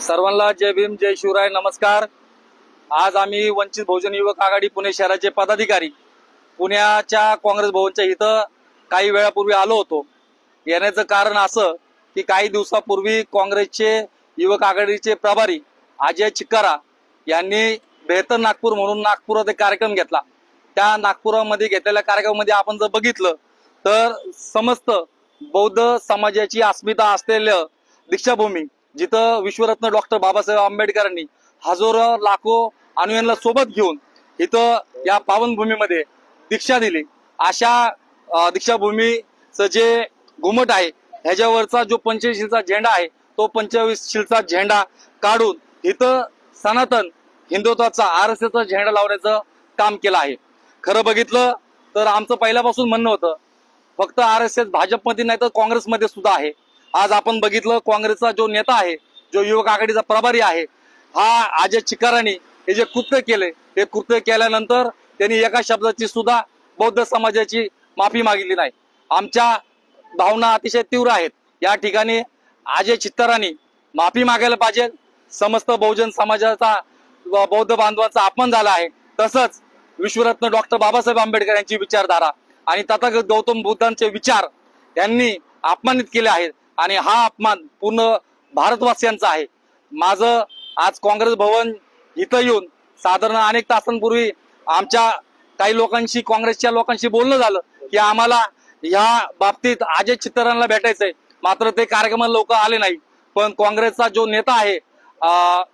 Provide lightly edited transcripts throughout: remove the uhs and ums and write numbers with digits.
सर्वांना जय भीम, जय शिवराय, नमस्कार। आज आम्ही वंचित बहुजन युवक आघाडी पुणे शहराचे पदाधिकारी पुण्याच्या काँग्रेस भवनच्या इथं काही वेळापूर्वी आलो होतो। येण्याचं कारण असं की काही दिवसापूर्वी काँग्रेसचे युवक आघाडीचे प्रभारी अजय चिक्कारा यांनी बेहतर नागपूर म्हणून नागपुरात एक कार्यक्रम घेतला। त्या नागपुरामध्ये घेतलेल्या कार्यक्रमामध्ये आपण जर बघितलं तर समस्त बौद्ध समाजाची अस्मिता असलेल्या दीक्षाभूमी, जिथं विश्वरत्न डॉक्टर बाबासाहेब आंबेडकरांनी हजारो लाखो अनुयायांना सोबत घेऊन इथं या पावनभूमीमध्ये दीक्षा दिली, अशा दीक्षाभूमीचं जे घुमट आहे ह्याच्यावरचा जो 25 शीलचा झेंडा आहे तो 25 शीलचा झेंडा काढून इथं सनातन हिंदुत्वाचा RSSचा झेंडा लावण्याचं काम केलं आहे। खरं बघितलं तर आमचं पहिल्यापासून म्हणणं होतं फक्त RSS भाजपमध्ये नाही तर काँग्रेसमध्ये सुद्धा आहे। आज आपण बघितलं काँग्रेसचा जो नेता आहे, जो युवक आघाडीचा प्रभारी आहे, हा अजय चिक्कारांनी हे जे कृत्य केले, हे कृत्य केल्यानंतर त्यांनी एका शब्दाची सुद्धा बौद्ध समाजाची माफी मागितली नाही। आमच्या भावना अतिशय तीव्र आहेत। या ठिकाणी अजय चिक्कारांनी माफी मागायला पाहिजे। समस्त बहुजन समाजाचा बौद्ध बांधवांचा अपमान झाला आहे। तसंच विश्वरत्न डॉक्टर बाबासाहेब आंबेडकर यांची विचारधारा आणि तथागत गौतम बुद्धांचे विचार यांनी अपमानित केले आहेत आणि हा अपमान पूर्ण भारतवासियांचा आहे। माझं आज काँग्रेस भवन इथं येऊन साधारण अनेक तासांपूर्वी आमच्या काही लोकांशी, काँग्रेसच्या लोकांशी बोलणं झालं की आम्हाला या बाबतीत अजय चिक्कारांना भेटायचंय, मात्र ते कार्यक्रमाला लोक आले नाही। पण काँग्रेसचा जो नेता आहे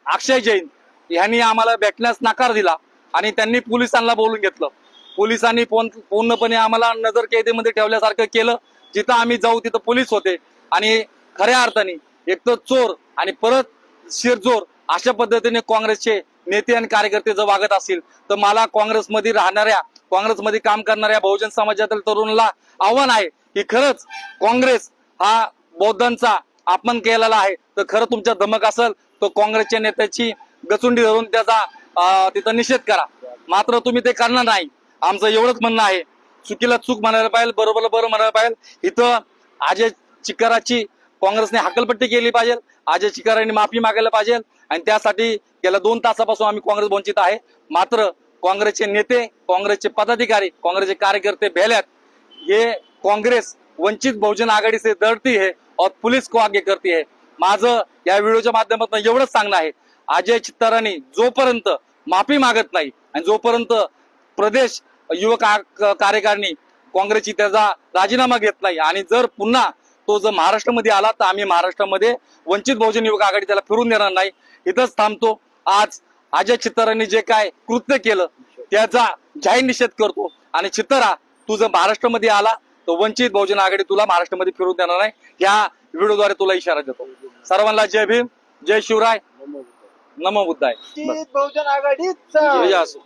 अक्षय जैन यांनी आम्हाला भेटण्यास नकार दिला आणि त्यांनी पोलिसांना बोलून घेतलं। पोलिसांनी पूर्णपणे आम्हाला नजर कैदेमध्ये ठेवल्यासारखं केलं। जिथं आम्ही जाऊ तिथं पोलीस होते आणि खऱ्या अर्थाने एक तर चोर आणि परत शिरजोर अशा पद्धतीने काँग्रेसचे नेते आणि कार्यकर्ते जर वागत असतील तर मला काँग्रेसमध्ये राहणाऱ्या, काँग्रेसमध्ये काम करणाऱ्या बहुजन समाजातील तरुणाला आव्हान आहे की खरंच काँग्रेस हा बौद्धांचा अपमान केलेला आहे तर खरं तुमच्या धमक असेल तर काँग्रेसच्या नेत्याची गचुंडी धरून त्याचा तिथं निषेध करा। मात्र तुम्ही ते करणार नाही। आमचं एवढंच म्हणणं आहे, चुकीला चूक म्हणायला पाहिजे, बरोबरला बरं म्हणायला पाहिजे। इथं अजय चिक्काराची काँग्रेसने हकलपट्टी केली पाहिजे, अजय चिक्कारांनी माफी मागायला पाहिजे आणि त्यासाठी गेल्या 2 तासापासून आम्ही काँग्रेस वंचित आहे। मात्र काँग्रेसचे नेते, काँग्रेसचे पदाधिकारी, काँग्रेसचे कार्यकर्ते भेल्यात, ये काँग्रेस वंचित बहुजन आघाडी से डरती है और पुलिस को आगे करती है। माझं या व्हिडिओच्या माध्यमातून एवढंच सांगणं आहे, अजय चिक्कारांनी जोपर्यंत माफी मागत नाही आणि जोपर्यंत प्रदेश युवक कार्यकारिणी काँग्रेसची त्याचा राजीनामा घेत नाही आणि जर पुन्हा तो जर महाराष्ट्रामध्ये आला तर आम्ही महाराष्ट्रामध्ये वंचित बहुजन युवक आघाडी त्याला फिरून देणार नाही। इथंच थांबतो। आज अजय चिक्कारांनी जे काय कृत्य केलं त्याचा जाहीर निषेध करतो आणि चित्तरा तू जर महाराष्ट्रामध्ये आला तर वंचित बहुजन आघाडी तुला महाराष्ट्रामध्ये फिरून देणार नाही। या व्हिडिओद्वारे तुला इशारा देतो। सर्वांना जय भीम, जय शिवराय, नमो बुद्धाय। बहुजन आघाडीचा जय असो।